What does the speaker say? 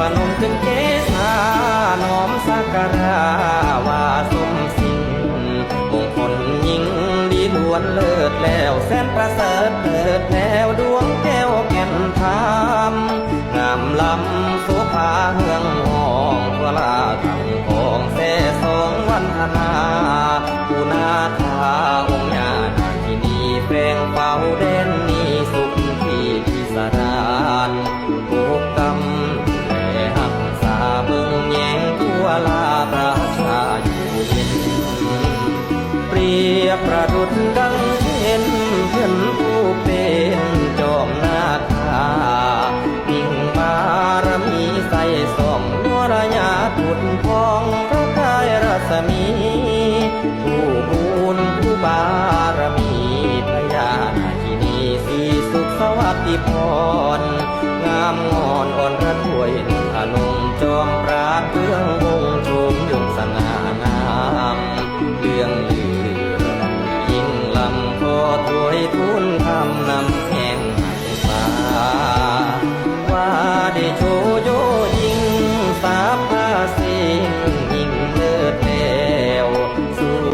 พนมขึ้นเกศาน้อมสักการะว่าสมสิ่งมงคลยิ่งดีล้วนเลิศแล้วแสนประเสริฐเถิดแล้วดวงแก้วแก่นธรรมงามล้ำโสภาเฮืองห้องทั่วลาทั้งของแท่สองวันธนาปูนาคาองค์ญาณที่นี่แฝงเฝ้าเด่นนี้สุขที่พิสดารโภกกรรมเบิ่งแยงทั่วลาประชาอยู่เย็นเปรียบประดุจดังเห็นเพื่อนผู้เป็นจอมนาคามิ่งบารมีใส่ส่องนวรญาตุดพองพระกายรัศมีผู้บุญผู้บารมีพญานาคินีสีสุขสวัสดิพรงามงอนอ่อนระถวยอานงจอมปราดเบื้องวงชมยงสง่างามเรื่องลือยิ่งลำพอถวย